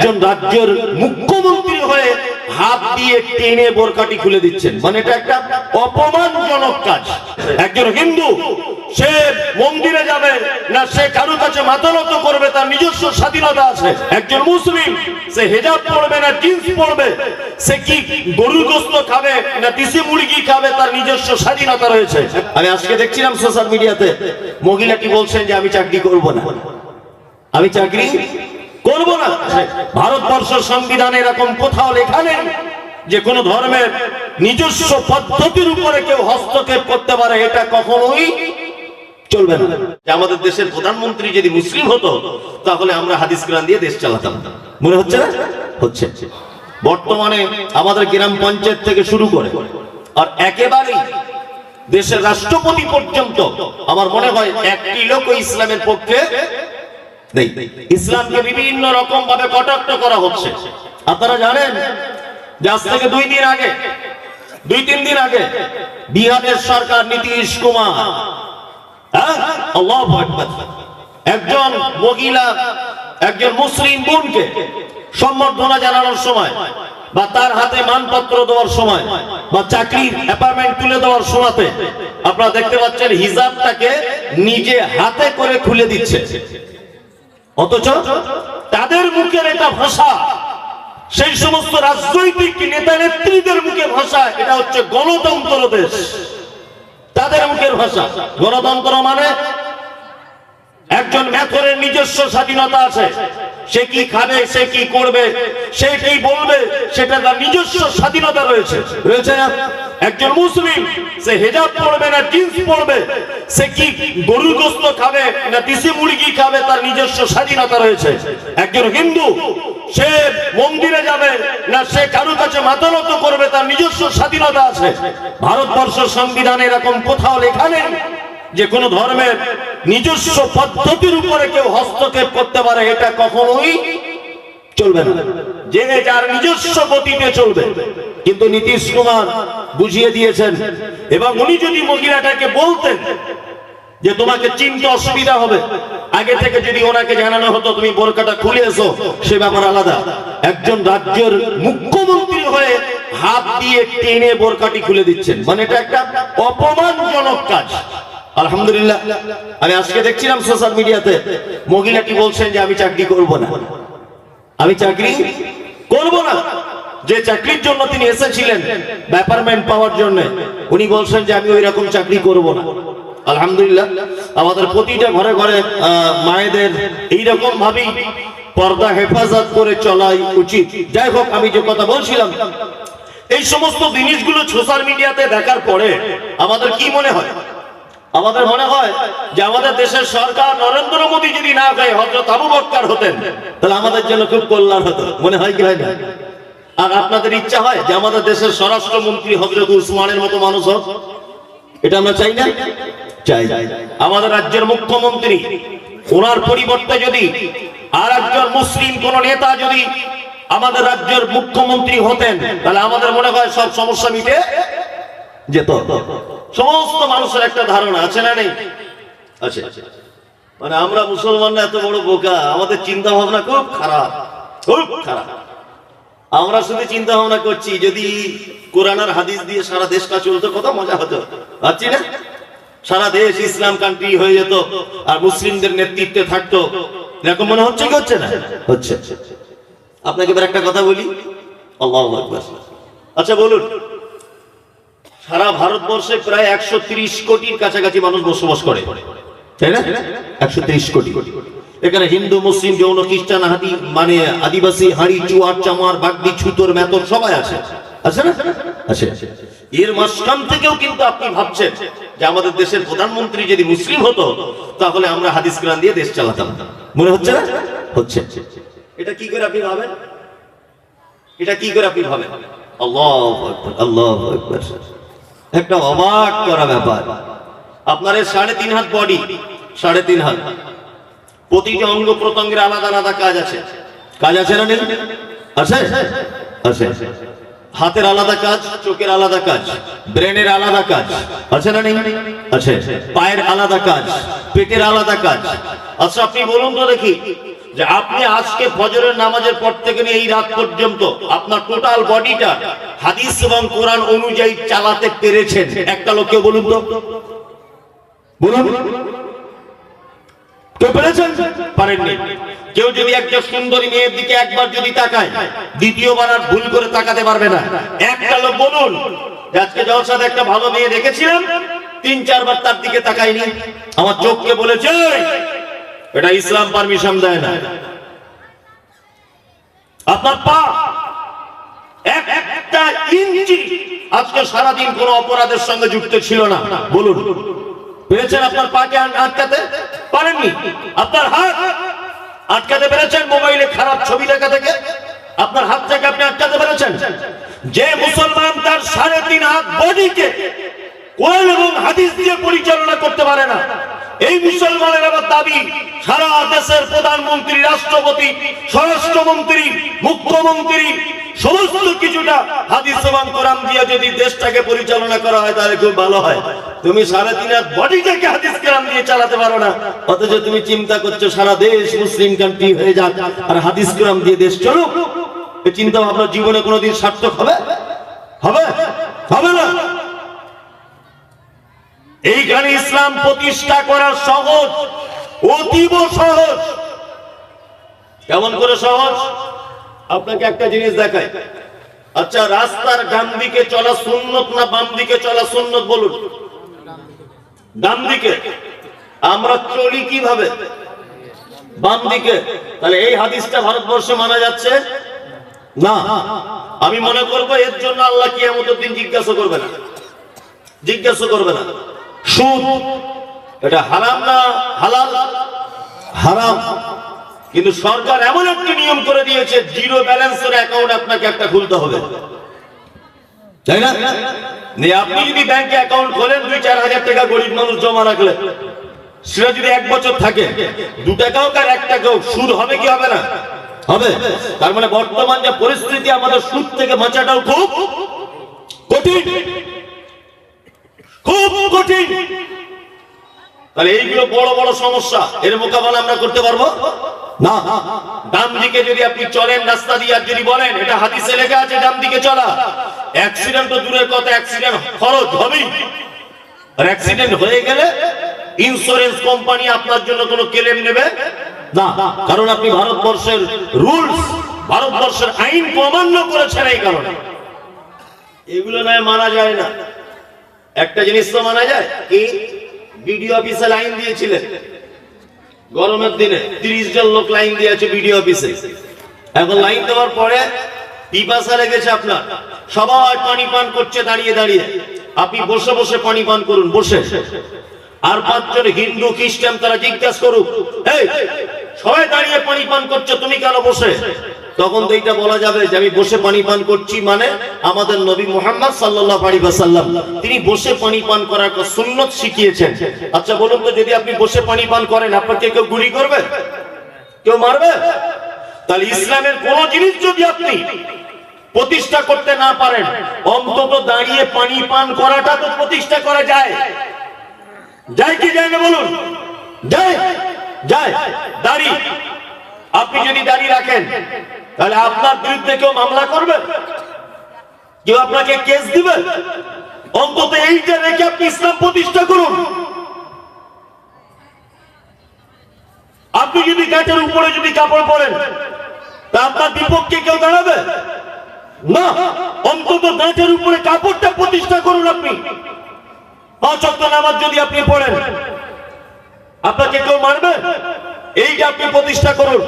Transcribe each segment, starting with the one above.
একজন রাজ্যের মুখ্যমন্ত্রী হয়ে হাত দিয়ে টেনে বোরকাটি খুলে দিচ্ছেন, মানে এটা একটা অপমানজনক কাজ। একজন হিন্দু সে মন্দিরে যাবে না, সে কারো কাছে মাথা নত করবে, তার নিজস্ব স্বাধীনতা আছে। একজন মুসলিম সে হেজাব পড়বে না জিন্স পড়বে, সে কি গরুর গোশত খাবে না দেশি মুরগি খাবে, তার নিজস্ব স্বাধীনতা রয়েছে। আমি আজকে দেখছিলাম সোশ্যাল মিডিয়াতে মহিলাটি বলছেন যে আমি চাকরি করব না, আমি চাকরি করব না। ভারতবর্ষের সংবিধানে এরকম কোথাও লেখা নেই যে কোন ধর্মের নিজস্ব পদ্ধতির উপরে কেউ হস্তক্ষেপ করতে পারে, এটা কখনোই চলবে না। আমাদের দেশের প্রধানমন্ত্রী যদি মুসলিম হতো তাহলে আমরা হাদিস কোরআন দিয়ে দেশ চালাতাম, মনে হচ্ছে না? হচ্ছে। বর্তমানে আমাদের গ্রাম পঞ্চায়েত থেকে শুরু করে আর একেবারেই দেশের রাষ্ট্রপতি পর্যন্ত আমার মনে হয় একটি লোক ইসলামের পক্ষে নেই। ইসলামকে বিভিন্ন রকম ভাবে কটাক্ষ করা হচ্ছে। আপনারা জানেন যে আজ থেকে 2-3 দিন আগে বিহারের সরকার নীতিশ কুমার আল্লাহু আকবার, একজন মহিলা একজন মুসলিম বোনকে সম্বর্ধনা জানানোর সময় বা তার হাতে মানপত্র দেওয়ার সময় বা চাকরির অ্যাপয়েন্টমেন্ট তুলে দেওয়ার সময়তে আপনারা দেখতে পাচ্ছেন হিজাবটাকে নিজে হাতে করে খুলে দিচ্ছে। অথচ তাদের মুখের এটা ভাষা, সেই সমস্ত রাজনৈতিক নেতা নেত্রীদের মুখে ভাষা, এটা হচ্ছে গণতন্ত্র দেশ, তাদের মুখের ভাষা। গণতন্ত্র মানে একজন মেথরের নিজস্ব স্বাধীনতা আছে, সে কি খাবে, সে কি করবে, সে কি বলবে, সেটা তার নিজস্ব স্বাধীনতা রয়েছে না? একজন মুসলিম সে হেজাব পড়বে না জিন্স পড়বে, সে কি গরুর গোশত খাবে না দেশি মুরগি খাবে, তার নিজস্ব স্বাধীনতা রয়েছে। একজন হিন্দু সে মন্দিরে যাবে না, সে কারো কাছে মাথা নত করবে, তার নিজস্ব স্বাধীনতা আছে। ভারতবর্ষের সংবিধানে এরকম কোথাও লেখা নেই যে কোন ধর্মের নিজস্ব পদ্ধতির উপরে কেউ হস্তক্ষেপ করতে পারে, এটা কখনোই চলবে না। যে যার নিজস্ব গতিতে চলবে। কিন্তু নীতিশ কুমার বুঝিয়ে দিয়েছেন, এবং উনি যদি মহিলাটাকে বলতেন যে তোমাকে চিনতে অসুবিধা হবে, আগে থেকে যদি ওনাকে জানানো হতো তুমি বোরকাটা খুলে এসো, সে ব্যাপার আলাদা। একজন রাজ্যের মুখ্যমন্ত্রী হয়ে হাত দিয়ে টেনে বোরকাটি খুলে দিচ্ছেন, মানে এটা একটা অপমানজনক কাজ। আলহামদুলিল্লাহ, আমি আজকে দেখছিলাম সোশ্যাল মিডিয়াতে মহিলাটি বলছেন যে আমি চাকরি করব না, আমি চাকরি করব না। যে চাকরির জন্য তিনি এসেছিলেন অ্যাপয়েন্টমেন্ট পাওয়ার জন্য, উনি বলছেন যে আমি ওই রকম চাকরি করব না। আলহামদুলিল্লাহ, আমাদের প্রতিটা ঘরে ঘরে মায়েদের এইরকম ভাবেই পর্দা হেফাজত করে চলাই উচিত। যাই হোক, আমি যে কথা বলছিলাম, এই সমস্ত জিনিসগুলো সোশ্যাল মিডিয়াতে দেখার পরে আমাদের কি মনে হয়? আমাদের মনে হয় যে আমাদের দেশের সরকার নরেন্দ্র মোদী যদি না হয় হযরত আবু বকর হতেন, তাহলে আমাদের জন্য খুব কল্যাণ হতো। মনে হয় কি হয় না? আর আপনাদের ইচ্ছা হয় যে আমাদের দেশের স্বরাষ্ট্রমন্ত্রী হযরত উসমানের মতো মানুষ হোক? এটা আমরা চাই না? চাই। আমাদের রাজ্যের মুখ্যমন্ত্রী ওনার পরিবর্তে যদি আর একজন মুসলিম কোন নেতা যদি আমাদের রাজ্যের মুখ্যমন্ত্রী হতেন, তাহলে আমাদের মনে হয় সব সমস্যা মিটে যেত। সমস্ত মানুষের একটা ধারণা আছে না নেই? আছে। মানে আমরা মুসলমানরা এত বড় বোকা, আমাদের চিন্তা ভাবনা খুব খারাপ, খুব খারাপ। আমরা শুধু চিন্তা ভাবনা করছি যদি কোরআন আর হাদিস দিয়ে সারা দেশটা চলতো কত মজা হতো, ভাবছি না? সারা দেশ ইসলাম কান্ট্রি হয়ে যেত আর মুসলিমদের নেতৃত্বে থাকতো, এরকম মনে হচ্ছে কি হচ্ছে না? হচ্ছে। আপনাকে এবার একটা কথা বলি, আল্লাহু আকবার। আচ্ছা বলুন, সারা ভারতবর্ষে প্রায় 130 কোটির কাছাকাছি মানুষ বসবাস করে, তাই না? 130 কোটি। এখানে হিন্দু, মুসলিম, জৈন, খ্রিস্টান, হাদি মানে আদিবাসী, হাড়ি, চুয়ার, চামার, বাগদি, ছুতর, মেতর সবাই আছে, আছে না? আছে। এর মাঝখান থেকেও কিন্তু আপনি ভাবছেন যে আমাদের দেশের প্রধানমন্ত্রী যদি মুসলিম হতো তাহলে আমরা হাদিস কোরআন দিয়ে দেশ চালাতাম, মনে হচ্ছে না? হচ্ছে। এটা কি করে আপনি ভাবেন? এটা কি করে আপনি ভাবেন? আল্লাহু আকবার, আল্লাহু আকবার। একটা অবাক করা ব্যাপার। আপনার 3.5 হাত বডি, 3.5 হাত, প্রতিটা অঙ্গ প্রত্যঙ্গের আলাদা আলাদা কাজ আছে, কাজ আছে না নেই? আছে, আছে। হাতের আলাদা কাজ, চোখের আলাদা কাজ, ব্রেনের আলাদা কাজ আছে না নেই? আছে। পায়ের আলাদা কাজ, পেটের আলাদা কাজ। আচ্ছা আপনি বলুন তো দেখি, যে আপনি আজকে ফজরের নামাজের পর থেকে নিয়ে এই রাত পর্যন্ত আপনার টোটাল বডিটা হাদিস এবং কোরআন অনুযায়ী চালাতে পেরেছেন একটা লোককে বলুন তো, বলুন কেউ পেরেছেন? পারেননি। কেউ যদি একটা সুন্দরী মেয়ের দিকে একবার যদি তাকায়, দ্বিতীয়বার আর ভুল করে তাকাতে পারবে না। একটা লোক বলুন আজকে জলসাতে একটা ভালো মেয়ে দেখেছিলাম, ৩-৪ বার তার দিকে তাকাইনি, আমার চোখকে বলেছে এটা ইসলাম পারমিশন দেয় না। আপনার পা একটা ইঞ্চি আজকে সারাদিন কোন অপরাধের সঙ্গে যুক্ত ছিল না, বলুন পেরেছেন আপনার পাকে আটকাতে? পারেননি। আপনার হাত আটকাতে পেরেছেন মোবাইলে খারাপ ছবি দেখা থেকে? আপনার হাত থেকে আপনি আটকাতে পেরেছেন? যে মুসলমান তার ৩.৫ হাত বডিকে কোরআন এবং হাদিস দিয়ে পরিচালনা করতে পারে না, এই মুসলমানের আবার দাবি সারা দেশের প্রধানমন্ত্রী, রাষ্ট্রপতি, স্বরাষ্ট্রমন্ত্রী, মুখ্যমন্ত্রী সমস্ত কিছুটা হাদিস এবং কোরআন দিয়ে যদি দেশটাকে পরিচালনা করা হয় তাহলে খুব ভালো হয়। তুমি ৩.৫ হাত বডিটাকে হাদিস কোরআন দিয়ে চালাতে পারো না, অথচ তুমি চিন্তা করছো সারা দেশ মুসলিম কান্ট্রি হয়ে যাক আর হাদিস কোরআন দিয়ে দেশ চলুক। এই চিন্তা ভাবনা জীবনে কোনোদিন সার্থক হবে? হবে? হবে না। এইখানে ইসলাম প্রতিষ্ঠা করা সহজ, অতীব সহজ। কেমন করে সহজ? আপনাকে একটা জিনিস দেখাই। আচ্ছা রাস্তার ডান দিকে চলা সুন্নত না বাম দিকে চলা সুন্নত বলুন? ডান দিকে। আমরা চলি কিভাবে? বাম দিকে। তাহলে এই হাদিসটা ভারতবর্ষে মানা যাচ্ছে না। আমি মনে করব এর জন্য আল্লাহ কিয়ামতের দিন জিজ্ঞাসা করবে না, জিজ্ঞাসা করবে না। সুদ এটা হারাম না হালাল? হারাম। কিন্তু সরকার এমন একটি নিয়ম করে দিয়েছে, জিরো ব্যালেন্সের অ্যাকাউন্ট আপনাকে একটা খুলতে হবে, তাই না? আপনি যদি ব্যাংকে অ্যাকাউন্ট খোলেন ২-৪ হাজার টাকা গরিব মানুষ জমা রাখলে, সেটা যদি ১ বছর থাকে, ২ টাকা হোক আর ১ টাকা হোক, সুদ হবে কি হবে না? হবে। তার মানে বর্তমান যে পরিস্থিতি, আমাদের সুদ থেকে বাঁচাটাও খুব কঠিন, খুব কঠিন। তাহলে এইগুলো বড় বড় সমস্যা, এর মোকাবেলা আমরা করতে পারবো না। ডান দিকে যদি আপনি চলেন রাস্তা দিয়ে, আর যদি বলেন এটা হাদিসে লেখা আছে ডান দিকে চলা, অ্যাক্সিডেন্ট তো দূরের কথা, অ্যাক্সিডেন্ট খরচ হবেই। আর অ্যাক্সিডেন্ট হয়ে গেলে ইন্স্যুরেন্স কোম্পানি আপনার জন্য কোনো ক্লেম নেবে না, কারণ আপনি ভারতবর্ষের রুলস, ভারতবর্ষের আইন অমান্য করেছেন। এই কারণে এগুলো নয় মানা যায় না। একটা জিনিস তো মানা যায় কি, বিডিও অফিসে লাইন দিয়েছিলেন গরমের দিনে, ৩০ জন লোক লাইন দিয়েছে বিডিও অফিসে। এখন লাইন দেওয়ার পরে পিপাসা লেগেছে আপনার, সবাই পানি পান করছে দাঁড়িয়ে দাঁড়িয়ে, আপনি বসে বসে পানি পান করুন, বসে। আর ৫ জন হিন্দু খ্রিস্টান তারা জিজ্ঞাসা করুক, এই সবাই দাঁড়িয়ে পানি পান করছে, তুমি কেন বসে? তখন তো এইটা বলা যাবে যে আমি বসে পানি পান করছি, মানে আমাদের নবী মুহাম্মদ সাল্লাল্লাহু আলাইহি ওয়াসাল্লাম তিনি বসে পানি পান করার সুন্নত শিখিয়েছেন। আচ্ছা বলুন তো, যদি আপনি বসে পানি পান করেন, আপনাকে কেউ গুলি করবে? কেউ মারবে? তাহলে ইসলামের কোন জিনিস যদি আপনি প্রতিষ্ঠা করতে না পারেন, অন্তত দাঁড়িয়ে পানি পান করাটা তো প্রতিষ্ঠা করা যায়। যায় কি যায় না বলুন? যায়, যায়। দাড়ি, আপনি যদি দাড়ি রাখেন তাহলে আপনার বিরুদ্ধে কেউ মামলা করবে? কেউ আপনাকে কেস দিবে? অন্তত এইটা রেখে আপনি ইসলাম প্রতিষ্ঠা করুন। আপনি যদি গাছের উপরে যদি কাপড় পরেন তা আপনার বিপক্ষে কেউ দাঁড়াবে না। অন্তত গাছের উপরে কাপড়টা প্রতিষ্ঠা করুন। আপনি ৫ ওয়াক্ত নামাজ যদি আপনি পড়েন, আপনাকে কেউ মারবে? এইটা আপনি প্রতিষ্ঠা করুন।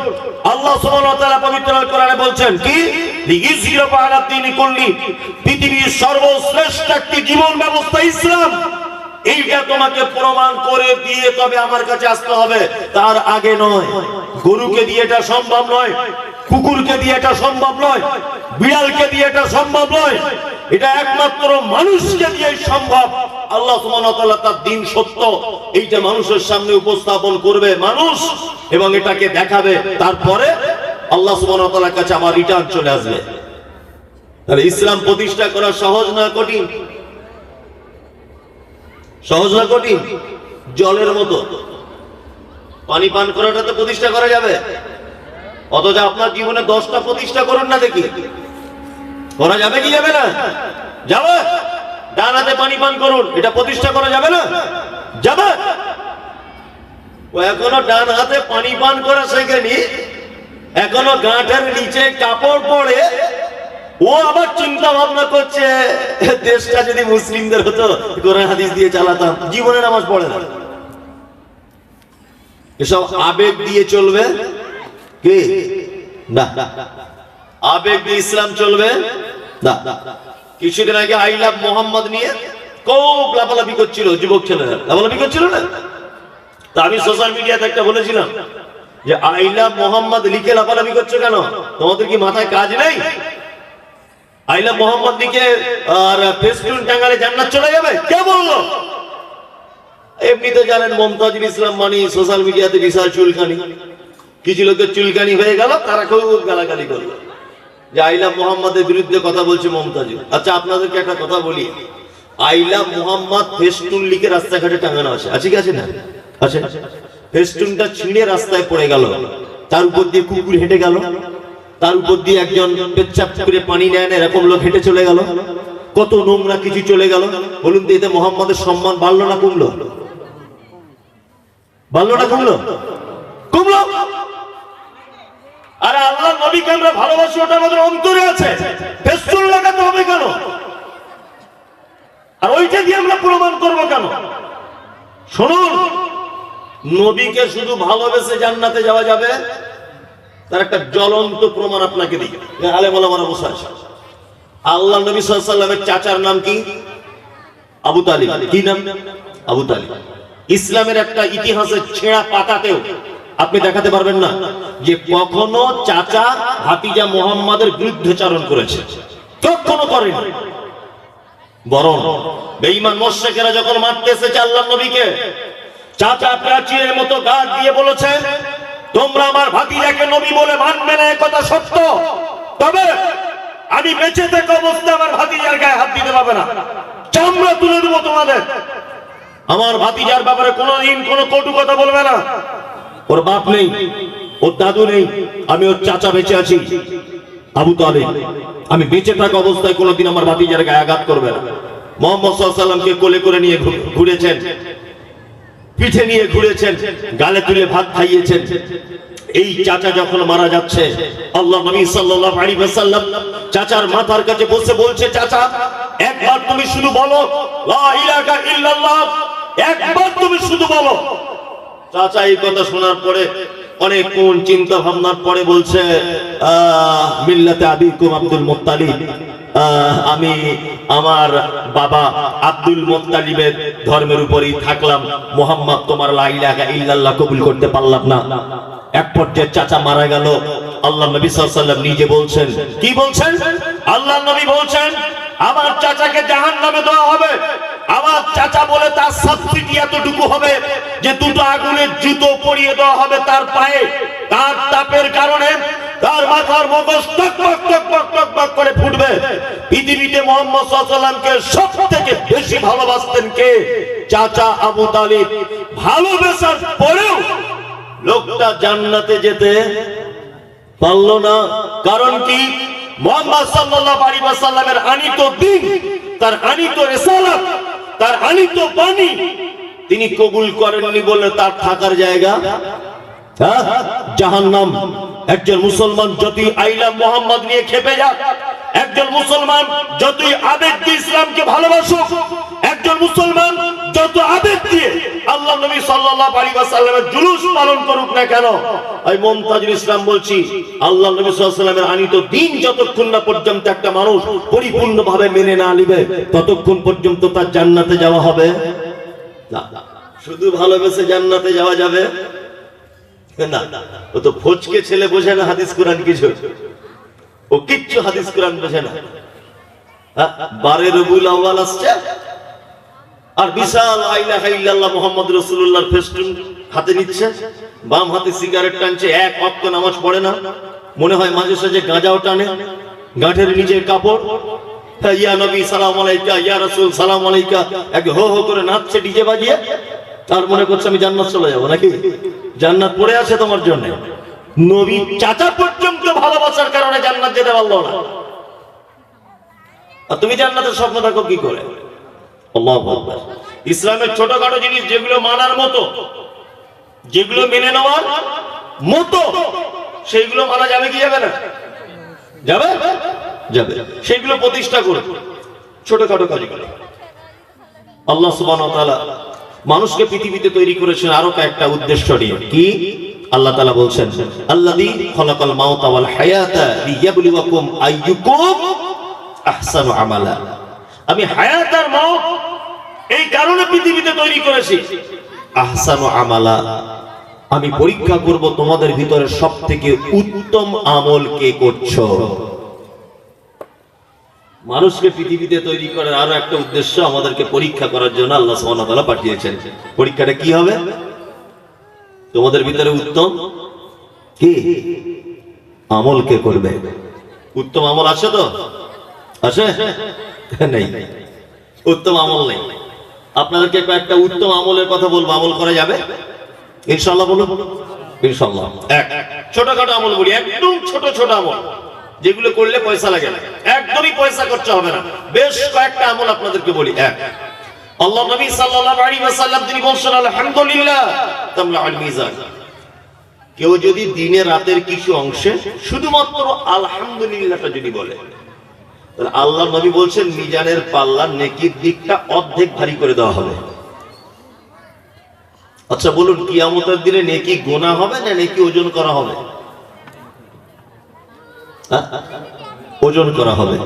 আল্লাহ সুবহানাহু ওয়া তাআলা পবিত্র কোরআনে বলছেন কি, লিইয়ুযহিরাহু আলা দ্বীনি কুল্লি, পৃথিবীর সর্বশ্রেষ্ঠ একটি জীবন ব্যবস্থা ইসলাম। এইটা তোমাকে প্রমাণ করে দিয়ে তবে আমার কাছে আসতে হবে, তার আগে নয়। গরুকে দিয়ে এটা সম্ভব নয়, কুকুরকে দিয়ে এটা সম্ভব নয়, বিড়ালকে দিয়ে এটা সম্ভব নয়, এটা একমাত্র মানুষকে দিয়ে সম্ভব। আল্লাহ সুবহানাহু ওয়া তাআলা তার দ্বীন সত্য, এইটা মানুষের সামনে উপস্থাপন করবে মানুষ এবং এটাকে দেখাবে, তারপরে আল্লাহ সুবহানাহু ওয়া তাআলার কাছে আমার রিটার্ন চলে আসবে। তাহলে ইসলাম প্রতিষ্ঠা করা সহজ না কঠিন? সহজ না কঠিন? জলের মতো। পানি পান করাটা তো প্রতিষ্ঠা করা যাবে, অথচ আপনার জীবনে 10টা প্রতিষ্ঠা করুন না দেখি, করা যাবে কি যাবে না? যাবে। ডান হাতে পানি পান করুন, এটা প্রতিষ্ঠা করা যাবে না? যাবে। ও এখনো ডান হাতে পানি পান করা শেখেনি, এখনো গাঁটের নিচে কাপড় পরে ও আবার চিন্তা ভাবনা করছে দেশটা যদি মুসলিমদের হতো, কোরআন হাদিস দিয়ে চালাতাম। জীবনে নামাজ পড়ে না। এসব আবেগ দিয়ে চলবে কি? না। আবেগ দিয়ে ইসলাম চলবে না। কিছুদিন আগে আই লাভ মোহাম্মদ নিয়ে খুব লাফালাফি করছিল যুবক ছেলেরা, লাফালাফি করছিল না? তা আমি সোশ্যাল মিডিয়াতে একটা বলেছিলাম যে আই লাভ মোহাম্মদ লিখে লাফালাফি করছো কেন? তোমাদের কি মাথায় কাজ নেই? আই লাভ মোহাম্মদ লিখে আর ফেসবুক টাঙ্গালে জান্নাত চলে যাবে? কে বললো? এমনিতে জানেন মমতাজুল ইসলাম মানে সোশ্যাল মিডিয়াতে বিশাল চুলকানি। কিছু লোকের চুলকানি হয়ে গেল, তারা খুব গালাগালি করলো যে আই লাভ মোহাম্মদের বিরুদ্ধে কথা বলছে মমতাজুল। আচ্ছা আপনাদেরকে একটা কথা বলি, আই লাভ মোহাম্মদ ফেস্টুন লিখে রাস্তাঘাটে টাঙানো আছে কি আছে না? আছে। ফেস্টুনটা ছিঁড়ে রাস্তায় পড়ে গেল, তার উপর দিয়ে কুকুর হেঁটে গেল, তার উপর দিয়ে একজন পেচ্ছাপ করে পানি নেয় না এরকম লোক হেঁটে চলে গেল, কত নোংরা কিছু চলে গেল। বলুন তো এতে মোহাম্মদের সম্মান বাড়লো না কমলো? বাড়লো না কমলো? কমলো। আরে আল্লাহ নবীকে আমরা ভালোবাসি, ওটা আমাদের অন্তরে আছে, ফেস্টুন লাগাতে হবে কেন? আর ওইটা দিয়ে আমরা প্রমাণ করবো কেন? শুনুন, নবীকে শুধু ভালোবেসে জান্নাতে যাওয়া যাবে, তার একটা জ্বলন্ত প্রমাণ আপনাকে দিই। আলেম ওলামারা বসে আছে। আল্লাহ নবী সাল্লাল্লাহু আলাইহি ওয়াসাল্লামের চাচার নাম কি? আবু তালিব। কি নাম? আবু তালিব। ইসলামের একটা ইতিহাসের ছেঁড়া পাতাতেও আপনি দেখাতে পারবেন না যে কখনো চাচা ভাতিজা মুহাম্মাদের বিরুদ্ধাচরণ করেছে, কখনো করেনি। বরং বেঈমান মুশরিকেরা যখন মারতে এসেছে আল্লাহর নবীকে, চাচা প্রাচীরের মতো গাছ দিয়ে বলেছেন তোমরা আমার ভাতিজাকে নবী বলে মানবে না, কথা সত্য, তবে আমি বেঁচে থাকা অবস্থায় আমার ভাতিজার গায়ে হাত দিতে পারবে না, চামড়া তুলে দেবো তোমাদের। আমার ভাতিজার ব্যাপারে কোনোদিন কোনো কটু কথা বলবে না। ওর বাপ নেই, ওর দাদু নেই, আমি ওর চাচা বেঁচে আছি আবু তালিব, আমি বেঁচে থাকা অবস্থায় কোনোদিন আমার ভাতিজার গায়ে আঘাত করবে না। মুহাম্মদ সাল্লাল্লাহু আলাইহি ওয়াসাল্লামকে কোলে করে নিয়ে ঘুরেছেন, পিঠে নিয়ে ঘুরেছেন, গালে তুলে ভাত খাইয়েছেন। এই চাচা যখন মারা যাচ্ছে, আল্লাহ নবী সাল্লাল্লাহু আলাইহি ওয়াসাল্লাম চাচার মাথার কাছে বসে বলছে, চাচা একবার তুমি শুধু বলো লা ইলাহা ইল্লাল্লাহ, একবার তুমি শুধু বলো। চাচা এই কথা শোনার পরে অনেক কোন চিন্তা ভাবনার পরে বলছে মিল্লাতে আবিকুম আব্দুল মুত্তালিব, আমি আমার বাবা আব্দুল মুত্তালিবের ধর্মের উপরই থাকলাম, মুহাম্মদ তোমার লা ইলাহা ইল্লাল্লাহ কবুল করতে পারলাম না। এক পর্যায়ে চাচা মারা গেল। আল্লাহ নবী সাল্লাল্লাহু আলাইহি ওয়াসাল্লাম নিজে বলছেন, কি বলছেন? আল্লাহ নবী বলছেন আমার চাচাকে জাহান্নামে দেওয়া হবে। আমার চাচা বলে তার সাবসিডি এতটুকু হবে যে দুটো আগুনের জুতো পরিয়ে দেওয়া হবে তার পায়ে, তার তাপের কারণে তার মাথার মগজ টকবক টকবক টকবক করে ফুটবে। পৃথিবীতে মুহাম্মদ সাল্লাল্লাহু আলাইহি ওয়াসাল্লামকে সবথেকে বেশি ভালোবাসতেন কে? চাচা আবু তালিব। ভালোবাসার পরেও লোকটা জান্নাতে যেতে পারল না। কারণ কি? মুহাম্মদ সাল্লাল্লাহু আলাইহি ওয়াসাল্লামের আনিত দ্বীন, তার আনিত রিসালাত, তার আনিত বাণী তিনি কবুল করেননি বলে তার থাকার জায়গা জাহান্নাম। একজন মুসলমান যতই আইলা মুহাম্মদ নিয়ে খেপে যাক, একজন মুসলমান যতই আবেগ দিয়ে ইসলামকে ভালোবাসুক, একজন মুসলমান যত আবেগ দিয়ে আল্লাহ নবী সাল্লাল্লাহু আলাইহি ওয়াসাল্লামের জুলুস পালন করুক না কেন, আমি মুমতাজুল ইসলাম বলছি আল্লাহ নবী সাল্লাল্লাহু আলাইহি ওয়াসাল্লামের আনিত দ্বীন যতক্ষণ না পর্যন্ত একটা মানুষ পরিপূর্ণভাবে মেনে না নিবে, ততক্ষণ পর্যন্ত তার জান্নাতে যাওয়া হবে না। শুধু ভালোবেসে জান্নাতে যাওয়া যাবে না। ও তো ফজকে ছেলে বোঝে না হাদিস কোরআন কিছু, ও কিচ্ছু হাদিস কোরআন বোঝে না। 12 রবিউল আউয়াল আসছে আর বিশাল লা ইলাহা ইল্লাল্লাহ মুহাম্মদুর রাসূলুল্লাহর ফেস্টুন হাতে নিচ্ছে, বাম হাতে সিগারেট টানছে, এক ওয়াক্ত নামাজ পড়ে না, মনে হয় মাঝে সাঝে গাঁজাও টানে, গাঁটের নিচে কাপড়, ইয়া নবী সালাম আলাইকা, ইয়া রাসূল সালাম আলাইকা, এক হো হো করে নাচছে ডিজে বাজিয়ে, তার মনে করছে আমি জান্নাত চলে যাবো নাকি? জান্নাত পড়ে আছে তোমার জন্য। নবী চাচা পর্যন্ত ভালোবাসার কারণে জান্নাত যেতে পারলো না, আর তুমি জান্নাতের স্বপ্ন দেখো কি করে? আল্লাহু আকবার। ইসলামের ছোটখাটো জিনিস যেগুলো মানার মতো, যেগুলো মেনে নেওয়ার মতো, সেইগুলো মানা যাবে কি যাবে না? যাবে, যাবে। সেইগুলো প্রতিষ্ঠা করে ছোটখাটো কাজগুলো। আল্লাহ সুবহানাহু ওয়া তাআলা মানুষকে পৃথিবীতে তৈরি করেছেন আরো একটা উদ্দেশ্য নিয়ে। কি? আল্লাহ তাআলা বলছেন, আল্লাযী খালাকাল মাউতা ওয়াল হায়াতা লিয়াবলুয়াকুম আইয়ুকুম আহসানু আমালা। আমি হায়াত আর মাউত এই কারণে পৃথিবীতে তৈরি করেছি, আহসানু আমালা, আমি পরীক্ষা করব তোমাদের ভিতরে সবথেকে উত্তম আমল কে করছো। মানুষকে পৃথিবীতে তৈরি করার আরো একটা উদ্দেশ্য, আমাদেরকে পরীক্ষা করার জন্য আল্লাহ সুবহানাহু ওয়া তাআলা পাঠিয়েছেন। পরীক্ষাটা কি হবে? তোমাদের ভিতরে উত্তম কি আমল কে করবে। উত্তম আমল আছে তো? আছে? নেই, উত্তম আমল নেই। আপনাদেরকে কয়েকটা উত্তম আমলের কথা বলবো, আমল করা যাবে ইনশাআল্লাহ। বলুন ইনশাআল্লাহ। এক, ছোটখাটো আমল বলি, একদম ছোট ছোট আমল, যেগুলো করলে পয়সা লাগে না, একদমই পয়সা খরচ হবে না। বেশ কয়েকটা আমল আপনাদেরকে বলি। এক, আল্লাহ নবী সাল্লাল্লাহু আলাইহি ওয়াসাল্লাম তিনি বলেন, আলহামদুলিল্লাহ তামলাউল মিজান। কেউ যদি দিনে রাতের কিছু অংশে শুধুমাত্র আলহামদুলিল্লাহটা যদি বলে, তাহলে আল্লাহ নবী বলছেন মিজানের পাল্লার নেকির দিকটা অর্ধেক ভারী করে দেওয়া হবে। আচ্ছা বলুন, কিয়ামতের দিনে নেকি গোনা হবে না নেকি ওজন করা হবে? ওজন করা হবে।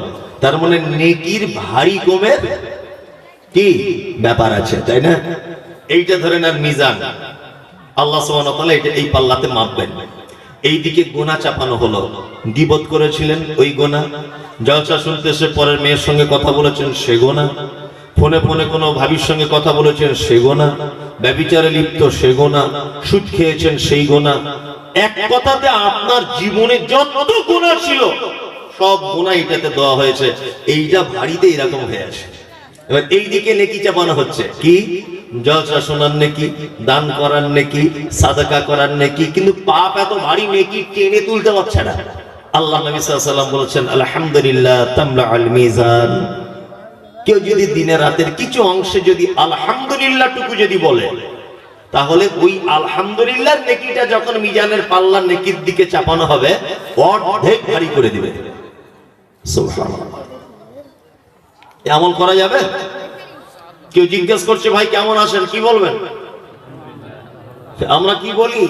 তার মানে নেকির ভারী কমের কি ব্যাপার আছে, তাই না? এইটা ধরেন আর মিজান, আল্লাহ সুবহানাহু ওয়া তাআলা এটা এই পাল্লাতে মাপবেন। এইদিকে গোনা চাপানো হলো, গীবত করেছিলেন ওই গোনা, জলসা শুনতে এসে পরের মেয়ের সঙ্গে কথা বলেছেন সে গোনা, ফোনে ফোনে কোনো ভাবির সঙ্গে কথা বলেছেন সে গোনা, ব্যভিচারে লিপ্ত সে গোনা, সুদ খেয়েছেন সেই গোনা। এক কথাতে আপনার জীবনে যত গোনা ছিল সব গোনা এটাতে দেওয়া হয়েছে। এইটা ভারীতে এরকম হয়ে আছে। এবার এইদিকে নেকি চাপানো হচ্ছে, কি জলসা শোনার নেকি, দান করার নেকি, সাদাকা করার নেকি, কিন্তু পাপ এত ভারী নেকি টেনে তুলতে পারছে না। আল্লাহ নবী সাল্লাল্লাহু আলাইহি ওয়াসাল্লাম বলেছেন, আলহামদুলিল্লাহ তামলাউল মিজান। কেউ যদি দিনে রাতের কিছু অংশে যদি আলহামদুলিল্লাহ টুকু যদি বলে, তাহলে ওই আলহামদুলিল্লাহর নেকিটা যখন মিজানের পাল্লার নেকির দিকে চাপানো হবে অর্ধেক ভারী করে দিবে। সুবহানাল্লাহ। আমল করা যাবে? কেউ জিজ্ঞেস করছে ভাই কেমন আছেন, কি বলবেন? আমরা কি বলি?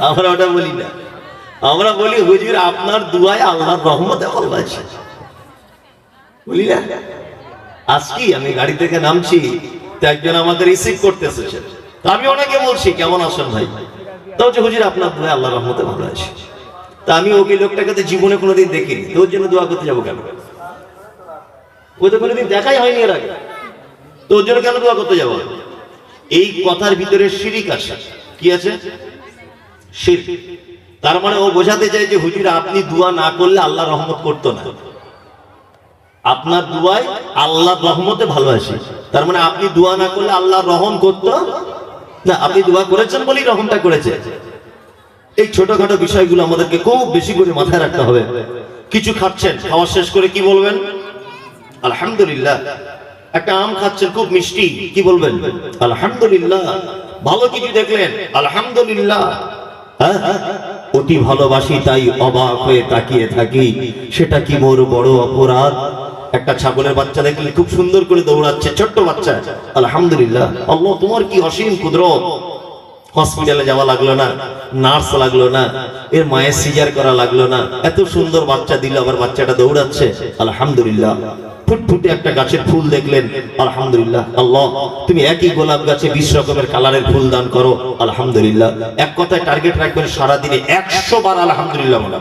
আমরা ওটা বলি না, আমরা বলি হুজুর আপনার দুয়ায় আল্লাহর রহমতে ভালো আছে। বলি না? আজকে আমি গাড়ি থেকে নামছি, তো একজন আমাকে রিসিভ করতে এসেছেন, তো আমি ওনাকে বলছি কেমন আছেন ভাই, তো হচ্ছে হুজুর আপনার দুয়ায় আল্লাহর রহমতে ভালো আছে। তা আমি ওই লোকটাকে তো জীবনে কোনোদিন দেখিনি, তো ওর জন্য দোয়া করতে যাবো কেন? ওই তো কোনোদিন দেখাই হয়নি এর আগে, তো ওর জন্য কেন দোয়া করতে যাবো? এই কথার ভিতরে শিরিক আছে। কি আছে? শিরক। তার মানে ও বোঝাতে চায় যে হুজুর আপনি দোয়া না করলে আল্লাহ রহমত করতো না, আপনার দোয়ায় আল্লাহ রহমতে ভালো আছে। তার মানে আপনি দোয়া না করলে আল্লাহ রহম করতো না, আপনি দোয়া করেছেন বলেই রহমটা করেছে। এই ছোটখাটো বিষয়গুলো আমাদেরকে খুব বেশি করে মাথায় রাখতে হবে। কিছু খাচ্ছেন, খাওয়া শেষ করে কি বলবেন? আলহামদুলিল্লাহ। একটা আম খাচ্ছেন খুব মিষ্টি, কি বলবেন? আলহামদুলিল্লাহ। ভালো কিছু দেখলেন, আলহামদুলিল্লাহ। অতি ভালোবাসি তাই অবাক হয়ে তাকিয়ে থাকি, সেটা কি মোর বড় অপরাধ। একটা ছাগলের বাচ্চা দেখলে খুব সুন্দর করে দৌড়াচ্ছে, ছোট্ট বাচ্চা, আলহামদুলিল্লাহ। আল্লাহ তোমার কি অসীম কুদরত। হসপিটালে যাওয়া লাগলো না, নার্স লাগলো না, এর মায়ের সিজার করা লাগলো না, এত সুন্দর বাচ্চা দিল, আবার বাচ্চাটা দৌড়াচ্ছে, আলহামদুলিল্লাহ। ফুটফুটে একটা গাছের ফুল দেখলেন, আলহামদুলিল্লাহ। আল্লাহ তুমি একই গোলাপ গাছে 20 রকমের কালারের ফুল দান করো, আলহামদুলিল্লাহ। এক কথায় টার্গেট রাখবেন সারাদিনে 100 বার আলহামদুলিল্লাহ বলা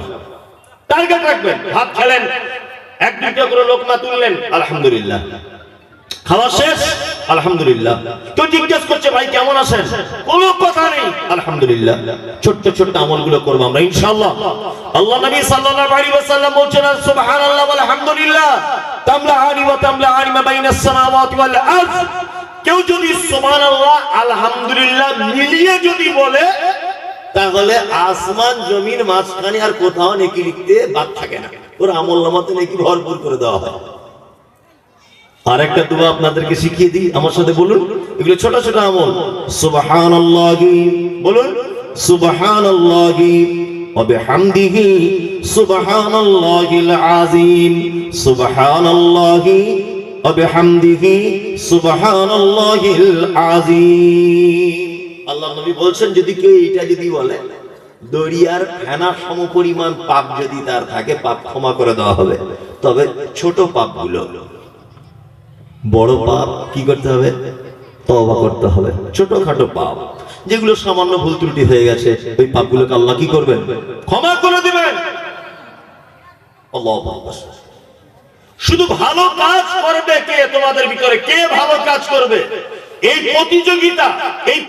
টার্গেট রাখবেন। ভাত খেলেন, এক দুইটা করে লোকমা তুললেন, আলহামদুলিল্লাহ। খাওয়া শেষ, আলহামদুলিল্লাহ। কেউ জিজ্ঞেস করছে ভাই কেমন আছেন, কোনো কথা নেই, আলহামদুলিল্লাহ। ছোট্ট ছোট্ট আমলগুলো করব আমরা ইনশাআল্লাহ। আল্লাহ নবী সাল্লাল্লাহু আলাইহি ওয়াসাল্লাম বলছেন সুবহানাল্লাহ ওয়াল হামদুলিল্লাহ তামলাআনি ওয়া তামলাআনি মা বাইনাস সামাওয়াতি ওয়াল আরদ। কেউ যদি সুবহানাল্লাহ আলহামদুলিল্লাহ মিলিয়ে যদি বলে, তাহলে আসমান জমিন মাঝখানে আর কোথাও নেকি লিখতে বাদ থাকে না, ওর আমলনামাতে নেকি ভরপুর করে দেওয়া হয়। আরেকটা দোয়া আপনাদেরকে শিখিয়ে দিই, আমার সাথে বলুন। এগুলো ছোট ছোট আমল। সুবহানাল্লাহি, বলুন সুবহানাল্লাহি ওয়া বিহামদিহি সুবহানাল্লাহিল আযীম, সুবহানাল্লাহি ওয়া বিহামদিহি সুবহানাল্লাহিল আযীম। আল্লাহ নবী বলছেন যদি কেউ এটা যদি বলে, দরিয়ার ফেনা সমপরিমাণ পাপ যদি তার থাকে, পাপ ক্ষমা করে দেওয়া হবে। তবে ছোট পাপগুলো, বড় পাপ কি করতে হবে? তওবা করতে হবে। ছোটখাটো পাপ যেগুলো সামান্য ভুল ত্রুটি হয়ে গেছে, ওই পাপগুলোকে আল্লাহ কি করবেন? ক্ষমা করে দিবেন। আল্লাহু আকবার। শুধু ভালো কাজ করবে কে? তোমাদের ভিতরে কে ভালো কাজ করবে? এই প্রতিযোগিতা, এই